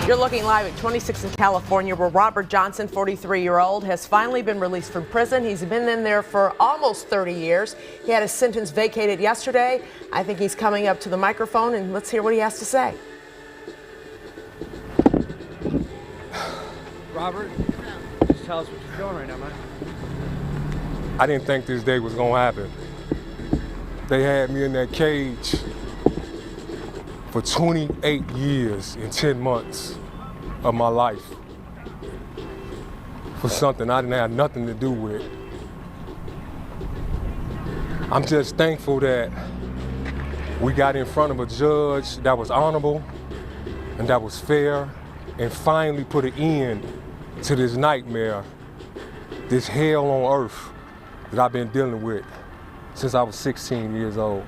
You're looking live at 26 in California, where Robert Johnson, 43-year-old, has finally been released from prison. He's been in there for almost 30 years. He had his sentence vacated yesterday. I think he's coming up to the microphone, and let's hear what he has to say. Robert, just tell us what you're feeling right now, man. I didn't think this day was gonna happen. They had me in that cage for 28 years and 10 months of my life for something I didn't have nothing to do with. I'm just thankful that we got in front of a judge that was honorable and that was fair and finally put an end to this nightmare, this hell on earth that I've been dealing with since I was 16 years old.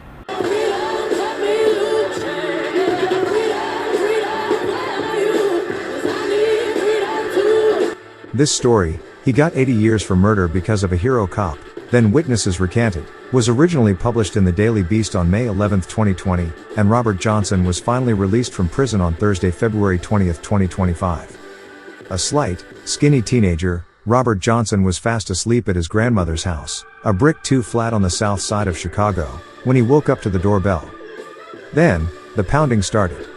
This story, he got 80 years for murder because of a hero cop, then witnesses recanted, was originally published in the Daily Beast on May 11, 2020, and Robert Johnson was finally released from prison on Thursday, February 20, 2025. A slight, skinny teenager, Robert Johnson was fast asleep at his grandmother's house, a brick 2 flat on the south side of Chicago, when he woke up to the doorbell. Then, the pounding started.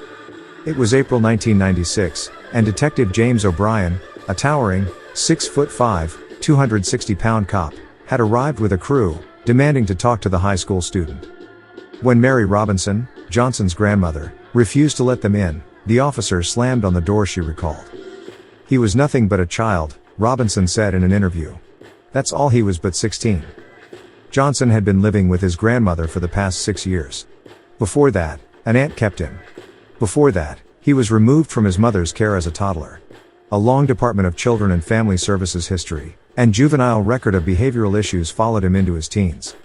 It was April 1996, and Detective James O'Brien, a towering, 6'5", 260-pound cop, had arrived with a crew, demanding to talk to the high school student. When Mary Robinson, Johnson's grandmother, refused to let them in, the officer slammed on the door, she recalled. He was nothing but a child, Robinson said in an interview. That's all he was, but 16. Johnson had been living with his grandmother for the past 6 years. Before that, an aunt kept him. Before that, he was removed from his mother's care as a toddler. A long Department of Children and Family Services history and juvenile record of behavioral issues followed him into his teens.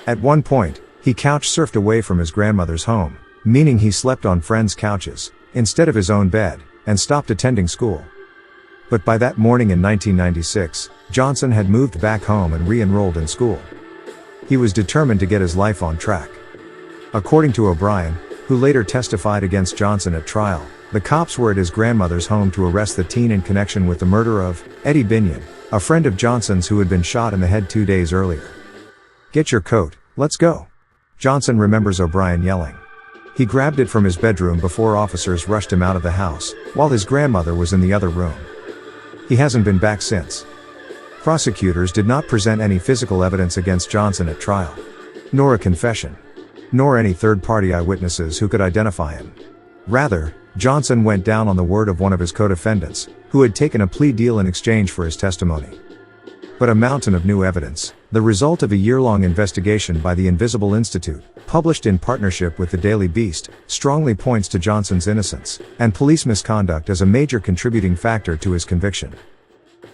At one point, he couch surfed away from his grandmother's home, meaning he slept on friends' couches instead of his own bed, and stopped attending school. But by that morning in 1996, Johnson had moved back home and re-enrolled in school. He was determined to get his life on track. According to O'Brien, who later testified against Johnson at trial, the cops were at his grandmother's home to arrest the teen in connection with the murder of Eddie Binion, a friend of Johnson's who had been shot in the head 2 days earlier. "Get your coat, let's go," Johnson remembers O'Brien yelling. He grabbed it from his bedroom before officers rushed him out of the house, while his grandmother was in the other room. He hasn't been back since. Prosecutors did not present any physical evidence against Johnson at trial, nor a confession, nor any third-party eyewitnesses who could identify him. Rather, Johnson went down on the word of one of his co-defendants, who had taken a plea deal in exchange for his testimony. But a mountain of new evidence, the result of a year-long investigation by the Invisible Institute, published in partnership with the Daily Beast, strongly points to Johnson's innocence and police misconduct as a major contributing factor to his conviction.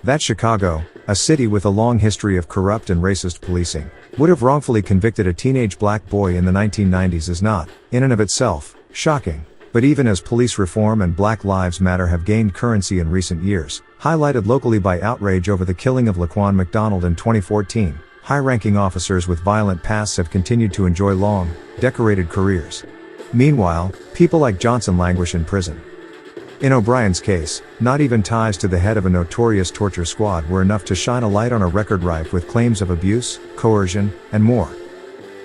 That Chicago, a city with a long history of corrupt and racist policing, would have wrongfully convicted a teenage black boy in the 1990s is not, in and of itself, shocking. But even as police reform and Black Lives Matter have gained currency in recent years, highlighted locally by outrage over the killing of Laquan McDonald in 2014, high-ranking officers with violent pasts have continued to enjoy long, decorated careers. Meanwhile, people like Johnson languish in prison. In O'Brien's case, not even ties to the head of a notorious torture squad were enough to shine a light on a record rife with claims of abuse, coercion, and more.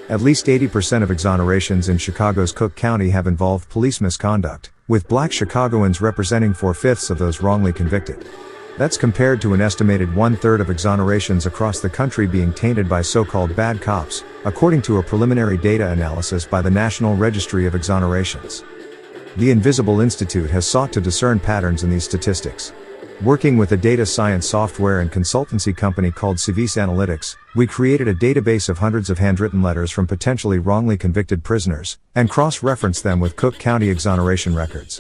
At least 80% of exonerations in Chicago's Cook County have involved police misconduct, with black Chicagoans representing 4/5 of those wrongly convicted. That's compared to an estimated 1/3 of exonerations across the country being tainted by so-called bad cops, according to a preliminary data analysis by the National Registry of Exonerations. The Invisible Institute has sought to discern patterns in these statistics. Working with a data science software and consultancy company called Civis Analytics, we created a database of hundreds of handwritten letters from potentially wrongly convicted prisoners, and cross-referenced them with Cook County exoneration records.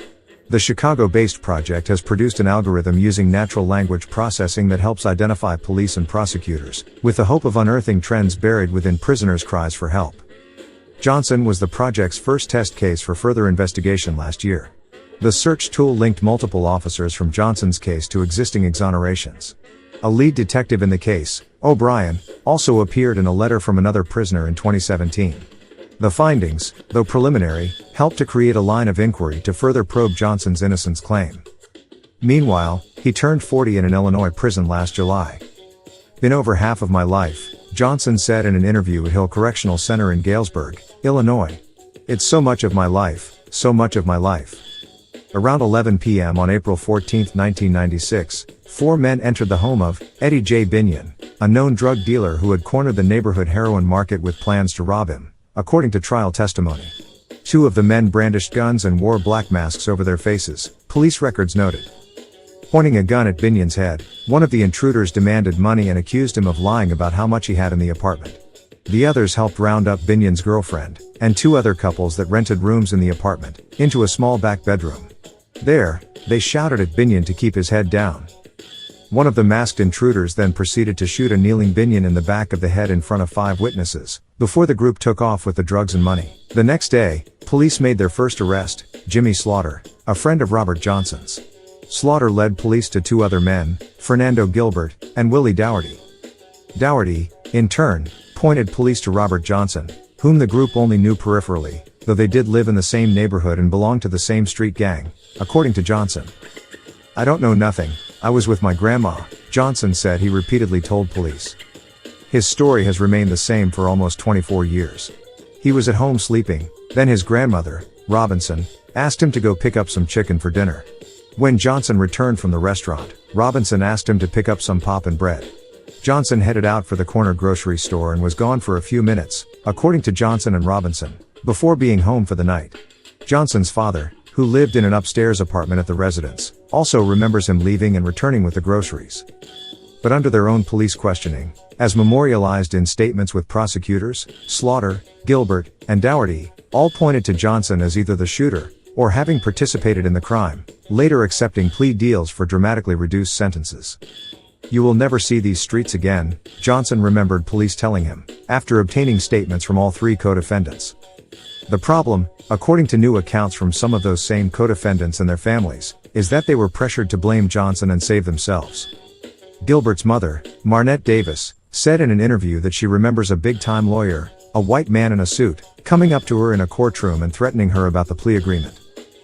The Chicago-based project has produced an algorithm using natural language processing that helps identify police and prosecutors, with the hope of unearthing trends buried within prisoners' cries for help. Johnson was the project's first test case for further investigation last year. The search tool linked multiple officers from Johnson's case to existing exonerations. A lead detective in the case, O'Brien, also appeared in a letter from another prisoner in 2017. The findings, though preliminary, helped to create a line of inquiry to further probe Johnson's innocence claim. Meanwhile, he turned 40 in an Illinois prison last July. "Been over half of my life," Johnson said in an interview at Hill Correctional Center in Galesburg, Illinois. "It's so much of my life, so much of my life." Around 11 p.m. on April 14, 1996, 4 men entered the home of Eddie J. Binion, a known drug dealer who had cornered the neighborhood heroin market with plans to rob him, according to trial testimony. 2 of the men brandished guns and wore black masks over their faces, police records noted. Pointing a gun at Binion's head, one of the intruders demanded money and accused him of lying about how much he had in the apartment. The others helped round up Binion's girlfriend, and 2 other couples that rented rooms in the apartment, into a small back bedroom. There, they shouted at Binion to keep his head down. One of the masked intruders then proceeded to shoot a kneeling Binion in the back of the head in front of 5 witnesses, before the group took off with the drugs and money. The next day, police made their first arrest, Jimmy Slaughter, a friend of Robert Johnson's. Slaughter led police to 2 other men, Fernando Gilbert, and Willie Dougherty. Dougherty, in turn, pointed police to Robert Johnson, whom the group only knew peripherally, though they did live in the same neighborhood and belonged to the same street gang, according to Johnson. "I don't know nothing, I was with my grandma," Johnson said he repeatedly told police. His story has remained the same for almost 24 years. He was at home sleeping, then his grandmother, Robinson, asked him to go pick up some chicken for dinner. When Johnson returned from the restaurant, Robinson asked him to pick up some pop and bread. Johnson headed out for the corner grocery store and was gone for a few minutes, according to Johnson and Robinson, before being home for the night. Johnson's father, who lived in an upstairs apartment at the residence, also remembers him leaving and returning with the groceries. But under their own police questioning, as memorialized in statements with prosecutors, Slaughter, Gilbert, and Dougherty, all pointed to Johnson as either the shooter, or having participated in the crime, later accepting plea deals for dramatically reduced sentences. "You will never see these streets again," Johnson remembered police telling him, after obtaining statements from all 3 co-defendants. The problem, according to new accounts from some of those same co-defendants and their families, is that they were pressured to blame Johnson and save themselves. Gilbert's mother, Marnette Davis, said in an interview that she remembers a big-time lawyer, a white man in a suit, coming up to her in a courtroom and threatening her about the plea agreement.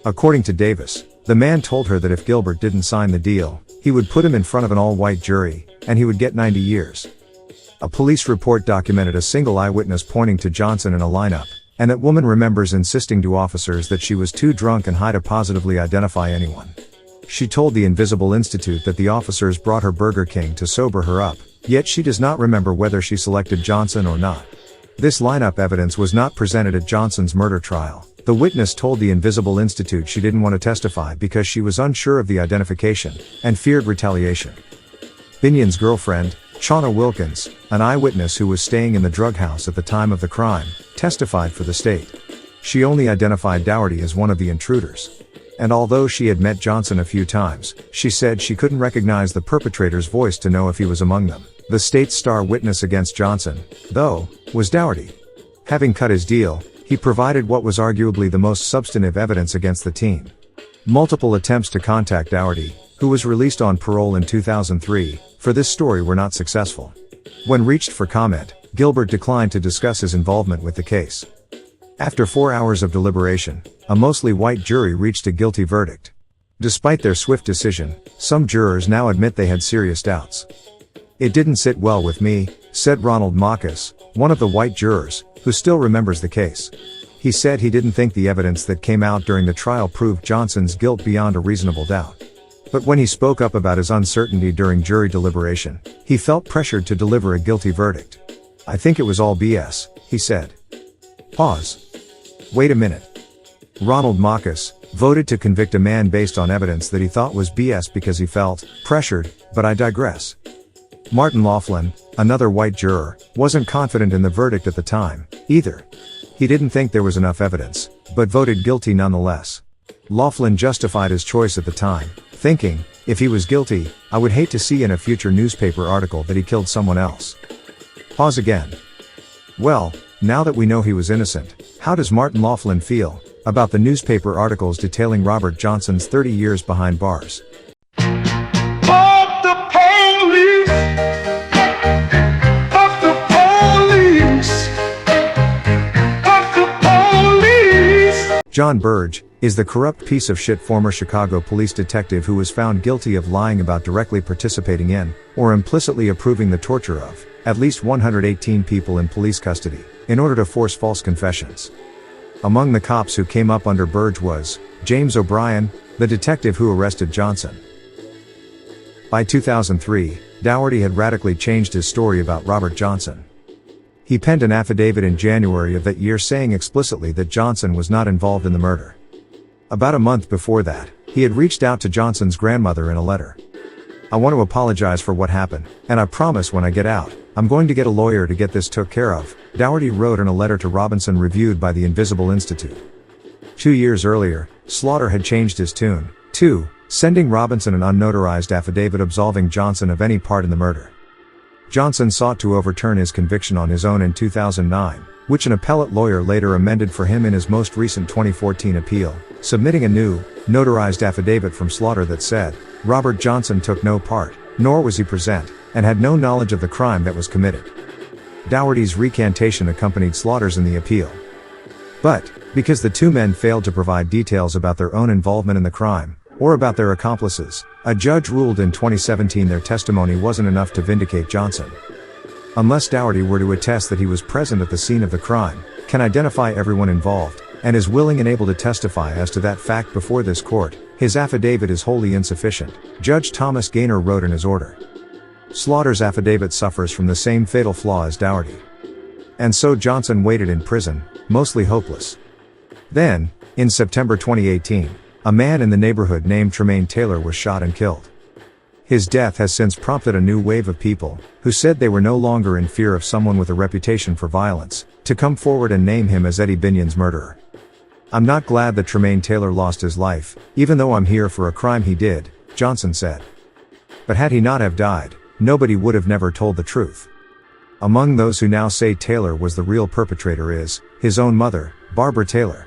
According to Davis, the man told her that if Gilbert didn't sign the deal, he would put him in front of an all-white jury, and he would get 90 years. A police report documented a single eyewitness pointing to Johnson in a lineup, and that woman remembers insisting to officers that she was too drunk and high to positively identify anyone. She told the Invisible Institute that the officers brought her Burger King to sober her up, yet she does not remember whether she selected Johnson or not. This lineup evidence was not presented at Johnson's murder trial. The witness told the Invisible Institute she didn't want to testify because she was unsure of the identification, and feared retaliation. Binion's girlfriend, Shauna Wilkins, an eyewitness who was staying in the drug house at the time of the crime, testified for the state. She only identified Dougherty as one of the intruders. And although she had met Johnson a few times, she said she couldn't recognize the perpetrator's voice to know if he was among them. The state's star witness against Johnson, though, was Dougherty. Having cut his deal, he provided what was arguably the most substantive evidence against the teen. Multiple attempts to contact Dougherty, who was released on parole in 2003, for this story were not successful. When reached for comment, Gilbert declined to discuss his involvement with the case. After 4 hours of deliberation, a mostly white jury reached a guilty verdict. Despite their swift decision, some jurors now admit they had serious doubts. "It didn't sit well with me," said Ronald Marcus, one of the white jurors, who still remembers the case. He said he didn't think the evidence that came out during the trial proved Johnson's guilt beyond a reasonable doubt. But when he spoke up about his uncertainty during jury deliberation, he felt pressured to deliver a guilty verdict. "I think it was all BS," he said. Pause. Wait a minute. Ronald Marcus voted to convict a man based on evidence that he thought was BS because he felt pressured, but I digress. Martin Laughlin, another white juror, wasn't confident in the verdict at the time, either. He didn't think there was enough evidence, but voted guilty nonetheless. Laughlin justified his choice at the time, thinking, if he was guilty, I would hate to see in a future newspaper article that he killed someone else. Pause again. Well, now that we know he was innocent, how does Martin Laughlin feel about the newspaper articles detailing Robert Johnson's 30 years behind bars? Jon Burge, is the corrupt piece of shit former Chicago police detective who was found guilty of lying about directly participating in, or implicitly approving the torture of, at least 118 people in police custody, in order to force false confessions. Among the cops who came up under Burge was James O'Brien, the detective who arrested Johnson. By 2003, Dougherty had radically changed his story about Robert Johnson. He penned an affidavit in January of that year saying explicitly that Johnson was not involved in the murder. About a month before that, he had reached out to Johnson's grandmother in a letter. "I want to apologize for what happened, and I promise when I get out, I'm going to get a lawyer to get this took care of," Dougherty wrote in a letter to Robinson reviewed by the Invisible Institute. 2 years earlier, Slaughter had changed his tune, too, sending Robinson an unnotarized affidavit absolving Johnson of any part in the murder. Johnson sought to overturn his conviction on his own in 2009, which an appellate lawyer later amended for him in his most recent 2014 appeal, submitting a new, notarized affidavit from Slaughter that said, Robert Johnson took no part, nor was he present, and had no knowledge of the crime that was committed. Dougherty's recantation accompanied Slaughter's in the appeal. But, because the two men failed to provide details about their own involvement in the crime, or about their accomplices, a judge ruled in 2017 their testimony wasn't enough to vindicate Johnson. Unless Dougherty were to attest that he was present at the scene of the crime, can identify everyone involved, and is willing and able to testify as to that fact before this court, his affidavit is wholly insufficient, Judge Thomas Gaynor wrote in his order. Slaughter's affidavit suffers from the same fatal flaw as Dougherty. And so Johnson waited in prison, mostly hopeless. Then, in September 2018, a man in the neighborhood named Tremaine Taylor was shot and killed. His death has since prompted a new wave of people, who said they were no longer in fear of someone with a reputation for violence, to come forward and name him as Eddie Binion's murderer. "I'm not glad that Tremaine Taylor lost his life, even though I'm here for a crime he did," Johnson said. But had he not have died, nobody would have never told the truth. Among those who now say Taylor was the real perpetrator is his own mother, Barbara Taylor.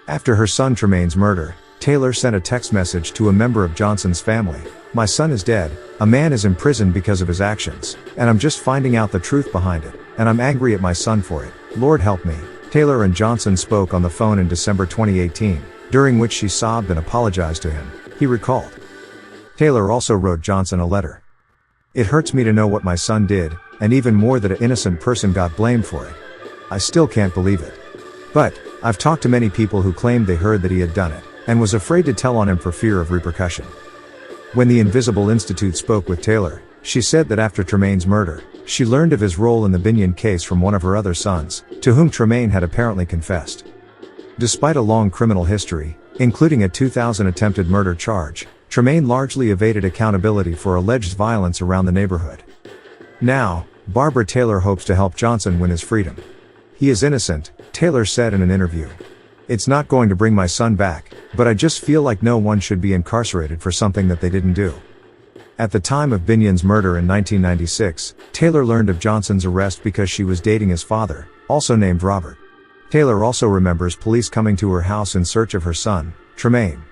After her son Tremaine's murder, Taylor sent a text message to a member of Johnson's family. "My son is dead, a man is imprisoned because of his actions, and I'm just finding out the truth behind it, and I'm angry at my son for it. Lord help me." Taylor and Johnson spoke on the phone in December 2018, during which she sobbed and apologized to him, he recalled. Taylor also wrote Johnson a letter. "It hurts me to know what my son did, and even more that an innocent person got blamed for it. I still can't believe it. But, I've talked to many people who claimed they heard that he had done it, and was afraid to tell on him for fear of repercussion." When the Invisible Institute spoke with Taylor, she said that after Tremaine's murder, she learned of his role in the Binion case from one of her other sons, to whom Tremaine had apparently confessed. Despite a long criminal history, including a 2000 attempted murder charge, Tremaine largely evaded accountability for alleged violence around the neighborhood. Now, Barbara Taylor hopes to help Johnson win his freedom. "He is innocent," Taylor said in an interview. "It's not going to bring my son back, but I just feel like no one should be incarcerated for something that they didn't do." At the time of Binion's murder in 1996, Taylor learned of Johnson's arrest because she was dating his father, also named Robert. Taylor also remembers police coming to her house in search of her son, Tremaine.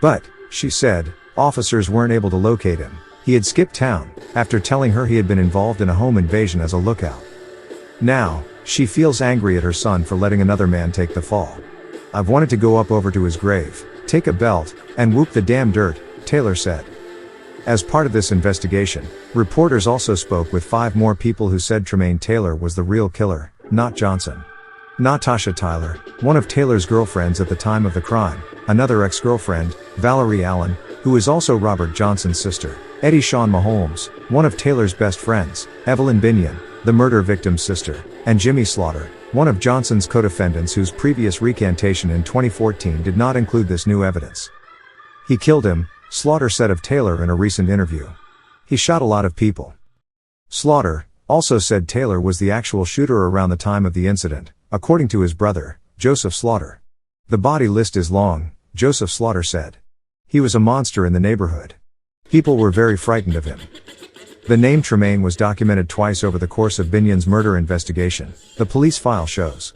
But, she said, officers weren't able to locate him. He had skipped town, after telling her he had been involved in a home invasion as a lookout. Now, she feels angry at her son for letting another man take the fall. "I've wanted to go up over to his grave, take a belt, and whoop the damn dirt," Taylor said. As part of this investigation, reporters also spoke with 5 more people who said Tremaine Taylor was the real killer, not Johnson. Natasha Tyler, one of Taylor's girlfriends at the time of the crime, another ex-girlfriend, Valerie Allen, who is also Robert Johnson's sister, Eddie Shawn Maholmes, one of Taylor's best friends, Evelyn Binion, the murder victim's sister, and Jimmy Slaughter, one of Johnson's co-defendants whose previous recantation in 2014 did not include this new evidence. "He killed him," Slaughter said of Taylor in a recent interview. "He shot a lot of people." Slaughter also said Taylor was the actual shooter around the time of the incident, according to his brother, Joseph Slaughter. "The body list is long," Joseph Slaughter said. "He was a monster in the neighborhood. People were very frightened of him." The name Tremaine was documented twice over the course of Binion's murder investigation, the police file shows.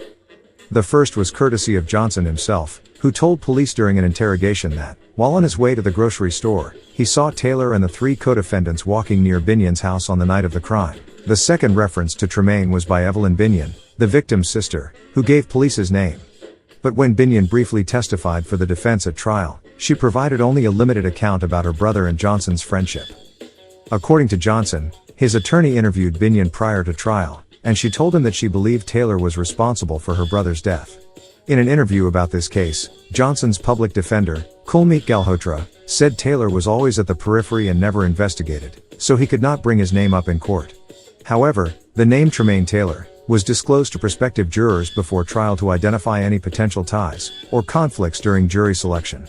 The first was courtesy of Johnson himself, who told police during an interrogation that, while on his way to the grocery store, he saw Taylor and the 3 co-defendants walking near Binion's house on the night of the crime. The second reference to Tremaine was by Evelyn Binion, the victim's sister, who gave police his name. But when Binion briefly testified for the defense at trial, she provided only a limited account about her brother and Johnson's friendship. According to Johnson, his attorney interviewed Binion prior to trial, and she told him that she believed Taylor was responsible for her brother's death. In an interview about this case, Johnson's public defender, Kulmeet Galhotra, said Taylor was always at the periphery and never investigated, so he could not bring his name up in court. However, the name Tremaine Taylor was disclosed to prospective jurors before trial to identify any potential ties or conflicts during jury selection.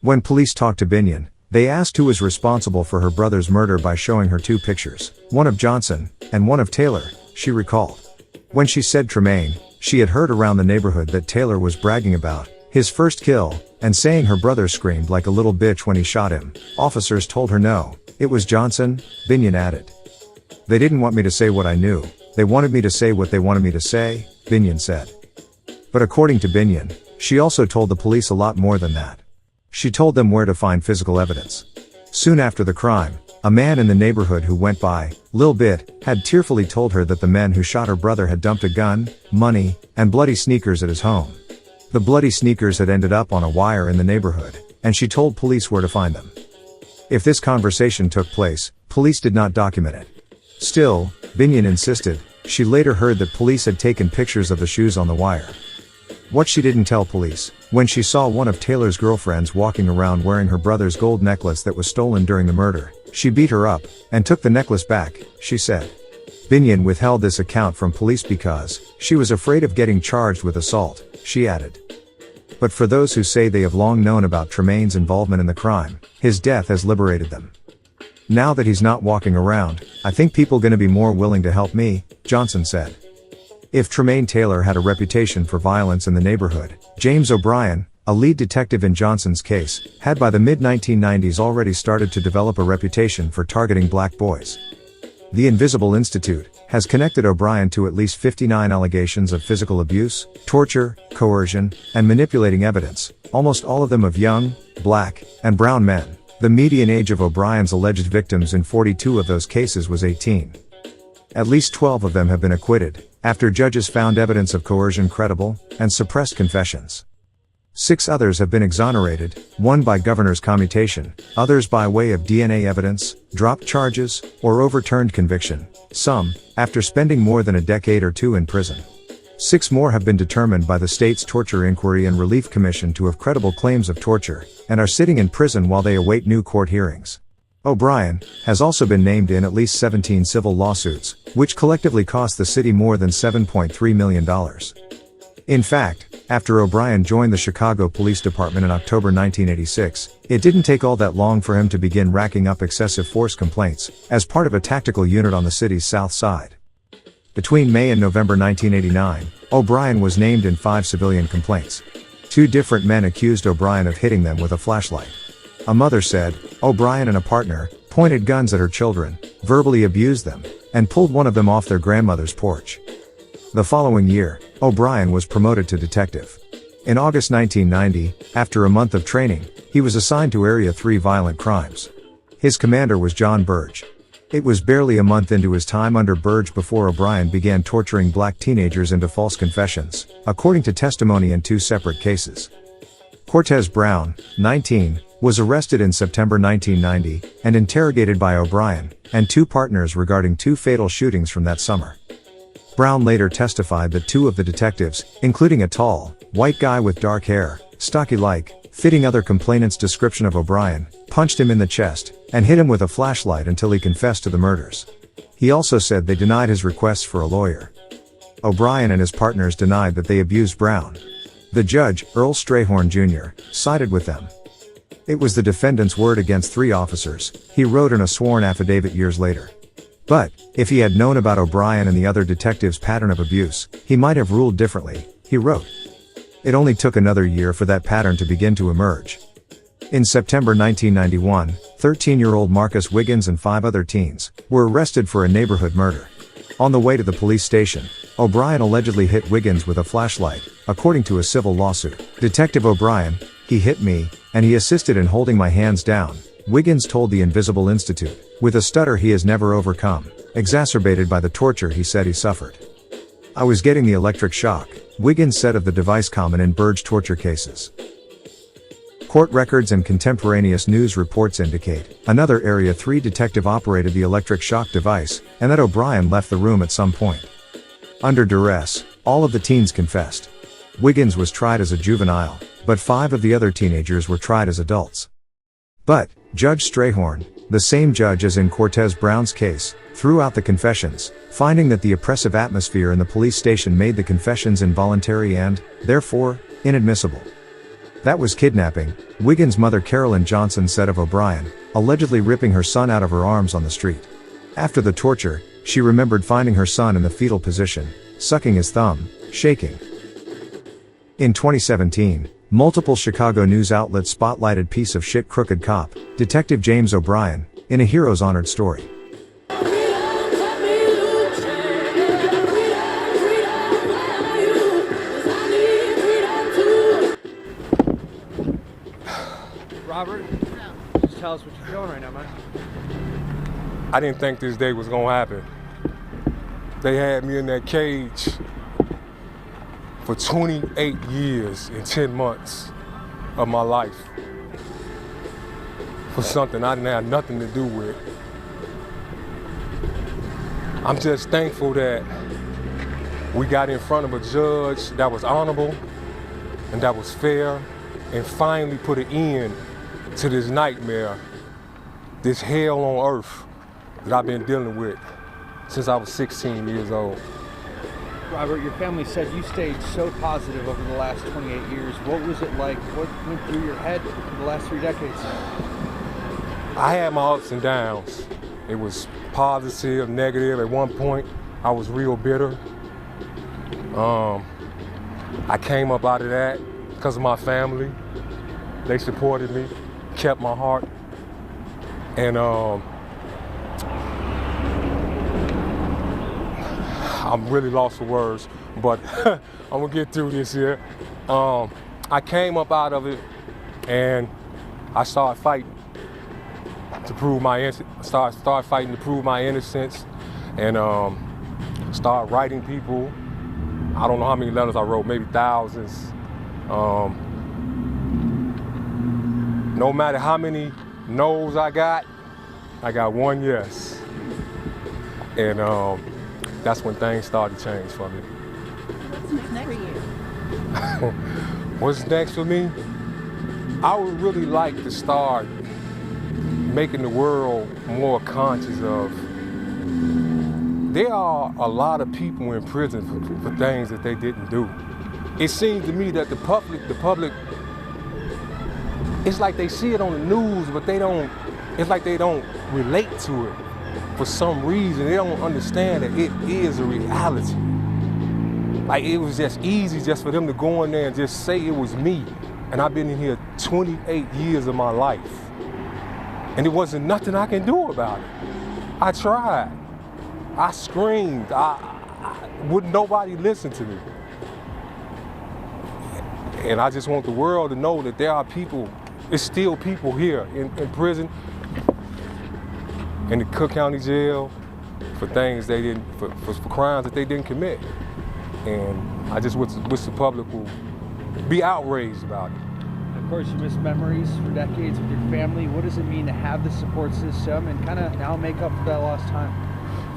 When police talked to Binion, they asked who was responsible for her brother's murder by showing her two pictures, one of Johnson and one of Taylor, she recalled. When she said Tremaine, she had heard around the neighborhood that Taylor was bragging about his first kill and saying her brother screamed like a little bitch when he shot him. Officers told her no, it was Johnson, Binion added. They didn't want me to say what I knew, they wanted me to say what they wanted me to say, Binion said. But according to Binion, she also told the police a lot more than that. She told them where to find physical evidence. Soon after the crime, a man in the neighborhood who went by Lil Bit had tearfully told her that the men who shot her brother had dumped a gun, money, and bloody sneakers at his home. The bloody sneakers had ended up on a wire in the neighborhood, and she told police where to find them. If this conversation took place, police did not document it. Still, Binion insisted, she later heard that police had taken pictures of the shoes on the wire. What she didn't tell police, when she saw one of Taylor's girlfriends walking around wearing her brother's gold necklace that was stolen during the murder, she beat her up, and took the necklace back, she said. Binion withheld this account from police because she was afraid of getting charged with assault, she added. But for those who say they have long known about Tremaine's involvement in the crime, his death has liberated them. Now that he's not walking around, I think people gonna be more willing to help me, Johnson said. If Tremaine Taylor had a reputation for violence in the neighborhood, James O'Brien, a lead detective in Johnson's case, had by the mid-1990s already started to develop a reputation for targeting black boys. The Invisible Institute has connected O'Brien to at least 59 allegations of physical abuse, torture, coercion, and manipulating evidence, almost all of them of young, black, and brown men. The median age of O'Brien's alleged victims in 42 of those cases was 18. At least 12 of them have been acquitted, after judges found evidence of coercion credible, and suppressed confessions. 6 others have been exonerated, one by governor's commutation, others by way of DNA evidence, dropped charges, or overturned conviction, some, after spending more than a decade or two in prison. 6 more have been determined by the state's Torture Inquiry and Relief Commission to have credible claims of torture, and are sitting in prison while they await new court hearings. O'Brien has also been named in at least 17 civil lawsuits, which collectively cost the city more than $7.3 million. In fact, after O'Brien joined the Chicago Police Department in October 1986, it didn't take all that long for him to begin racking up excessive force complaints, as part of a tactical unit on the city's south side. Between May and November 1989, O'Brien was named in 5 civilian complaints. 2 different men accused O'Brien of hitting them with a flashlight. A mother said, O'Brien and a partner pointed guns at her children, verbally abused them, and pulled one of them off their grandmother's porch. The following year, O'Brien was promoted to detective. In August 1990, after a month of training, he was assigned to Area 3 Violent Crimes. His commander was Jon Burge. It was barely a month into his time under Burge before O'Brien began torturing black teenagers into false confessions, according to testimony in 2 separate cases. Cortez Brown, 19, was arrested in September 1990, and interrogated by O'Brien and 2 partners regarding 2 fatal shootings from that summer. Brown later testified that 2 of the detectives, including a tall, white guy with dark hair, stocky-like, fitting other complainants' description of O'Brien, punched him in the chest, and hit him with a flashlight until he confessed to the murders. He also said they denied his requests for a lawyer. O'Brien and his partners denied that they abused Brown. The judge, Earl Strayhorn Jr., sided with them. It was the defendant's word against 3 officers, he wrote in a sworn affidavit years later. But, if he had known about O'Brien and the other detectives' pattern of abuse, he might have ruled differently, he wrote. It only took another year for that pattern to begin to emerge. In September 1991, 13-year-old Marcus Wiggins and 5 other teens were arrested for a neighborhood murder. On the way to the police station, O'Brien allegedly hit Wiggins with a flashlight, according to a civil lawsuit. Detective O'Brien, he hit me, and he assisted in holding my hands down, Wiggins told the Invisible Institute, with a stutter he has never overcome, exacerbated by the torture he said he suffered. I was getting the electric shock, Wiggins said of the device common in Burge torture cases. Court records and contemporaneous news reports indicate another Area 3 detective operated the electric shock device, and that O'Brien left the room at some point. Under duress, all of the teens confessed. Wiggins was tried as a juvenile, but 5 of the other teenagers were tried as adults. But Judge Strayhorn, the same judge as in Cortez Brown's case, threw out the confessions, finding that the oppressive atmosphere in the police station made the confessions involuntary and, therefore, inadmissible. That was kidnapping, Wiggins' mother Carolyn Johnson said of O'Brien, allegedly ripping her son out of her arms on the street. After the torture, she remembered finding her son in the fetal position, sucking his thumb, shaking. In 2017, multiple Chicago news outlets spotlighted piece of shit crooked cop, Detective James O'Brien, in a Heroes Honored story. Robert, just tell us what you're feeling right now, man. I didn't think this day was gonna happen. They had me in that cage for 28 years and 10 months of my life for something I didn't have nothing to do with. I'm just thankful that we got in front of a judge that was honorable and that was fair and finally put an end to this nightmare, this hell on earth that I've been dealing with since I was 16 years old. Robert, your family said you stayed so positive over the last 28 years. What was it like? What went through your head for the last 3 decades? I had my ups and downs. It was positive, negative. At one point, I was real bitter. I came up out of that because of my family. They supported me, kept my heart, and I'm really lost for words, but I'm gonna get through this here. I came up out of it, and I started fighting to prove my started fighting to prove my innocence, and started writing people. I don't know how many letters I wrote, maybe thousands. No matter how many no's I got one yes. And that's when things started to change for me. What's next for you? What's next for me? I would really like to start making the world more conscious of there are a lot of people in prison for things that they didn't do. It seems to me that the public, it's like they see it on the news, but it's like they don't relate to it. For some reason, they don't understand that it is a reality. Like, it was just easy just for them to go in there and just say it was me. And I've been in here 28 years of my life. And there wasn't nothing I can do about it. I tried. I screamed. Wouldn't nobody listen to me. And I just want the world to know that there are people, it's still people here in prison, in the Cook County Jail, for things they didn't, for crimes that they didn't commit. And I just wish the public will be outraged about it. Of course, you missed memories for decades with your family. What does it mean to have the support system and kind of now make up for that lost time?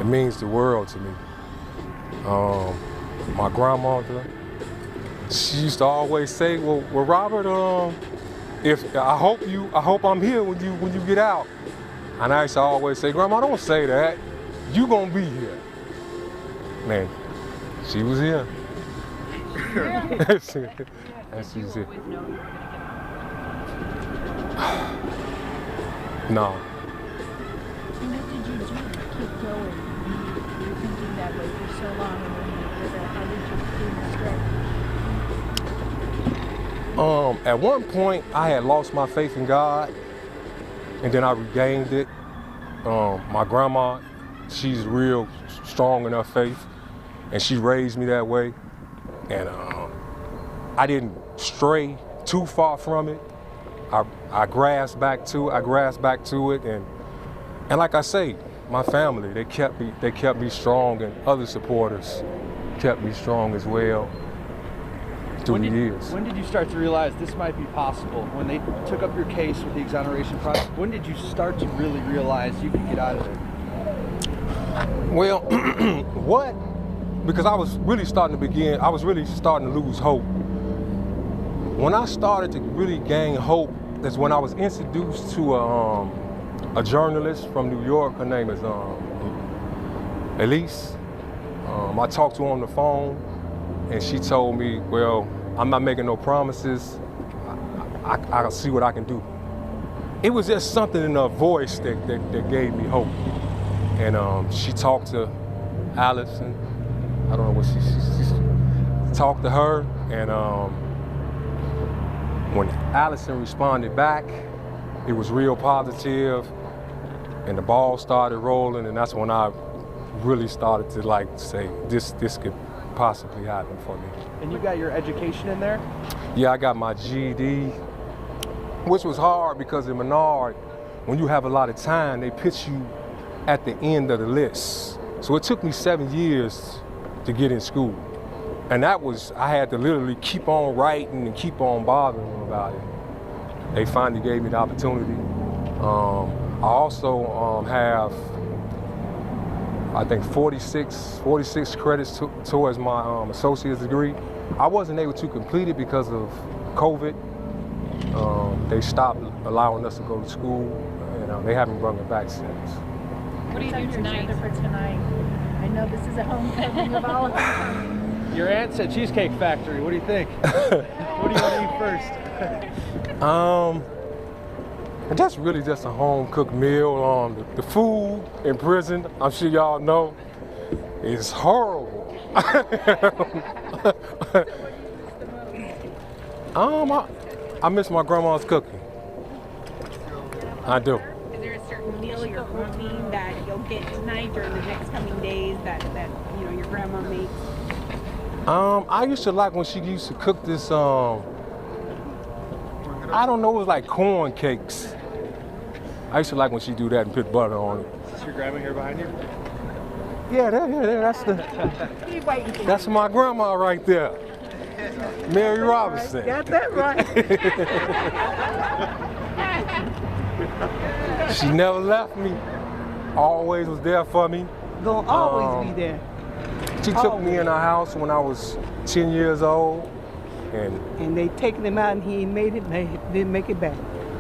It means the world to me. My grandmother, she used to always say, well Robert, I hope I'm here when you get out. And I used to always say, Grandma, don't say that. You gonna be here. Man, she was here. And she's here. No. And what did you do to keep going? You were thinking that way for so long, and when you did that, how did you do At one point, I had lost my faith in God, and then I regained it. My grandma, she's real strong in her faith, and she raised me that way. And I didn't stray too far from it. I grasped back to it, and like I say, my family, they kept me strong, and other supporters. kept me strong as well through the years. When did you start to realize this might be possible? When they took up your case with the exoneration process, when did you start to really realize you could get out of there? Well, what? Because I was really starting to lose hope. When I started to really gain hope, that's when I was introduced to a journalist from New York. Her name is Elise. I talked to her on the phone, and she told me, well, I'm not making no promises. I'll see what I can do. It was just something in her voice that gave me hope. And she talked to Allison. I don't know what she talked to her, and when Allison responded back, it was real positive, and the ball started rolling, and that's when I really started to like say, this could possibly happen for me. And you got your education in there? Yeah, I got my GED, which was hard because in Menard, when you have a lot of time, they put you at the end of the list. So it took me 7 years to get in school. And I had to literally keep on writing and keep on bothering them about it. They finally gave me the opportunity. I also have, I think 46 credits towards my associate's degree. I wasn't able to complete it because of COVID. They stopped allowing us to go to school, and they haven't brought it back since. What do you do tonight? For tonight? I know this is a homecoming of all of us. Your aunt said Cheesecake Factory. What do you think? What do you want to eat first? That's really just a home-cooked meal. The food in prison, I'm sure y'all know, is horrible. I miss my grandma's cooking. I do. Is there a certain meal you're hoping that you'll get tonight or in the next coming days that your grandma makes? I used to like when she used to cook this, I don't know, it was like corn cakes. I used to like when she do that and put butter on it. Is this your grandma here behind you? Yeah, that's my grandma right there. Mary Robinson. Got that right. She never left me. Always was there for me. Gonna always be there. She took me in her house when I was 10 years old. And they taken him out and he made it, they didn't make it back.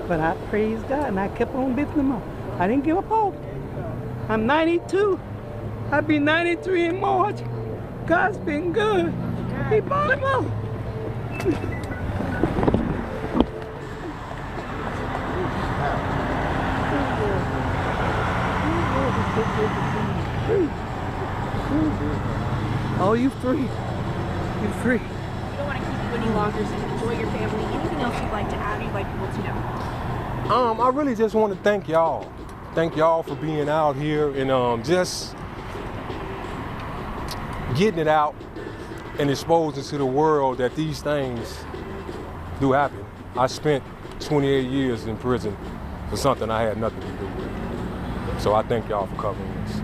But I praise God and I kept on lifting him up. I didn't give up hope. I'm 92. I'll be 93 in March. God's been good. He brought him up. Oh, you free. You free. We don't want to keep you any longer, so enjoy your family. Anything else you'd like to add, you'd like people to know? I really just want to thank y'all. Thank y'all for being out here and just getting it out and exposing to the world that these things do happen. I spent 28 years in prison for something I had nothing to do with. So I thank y'all for covering this.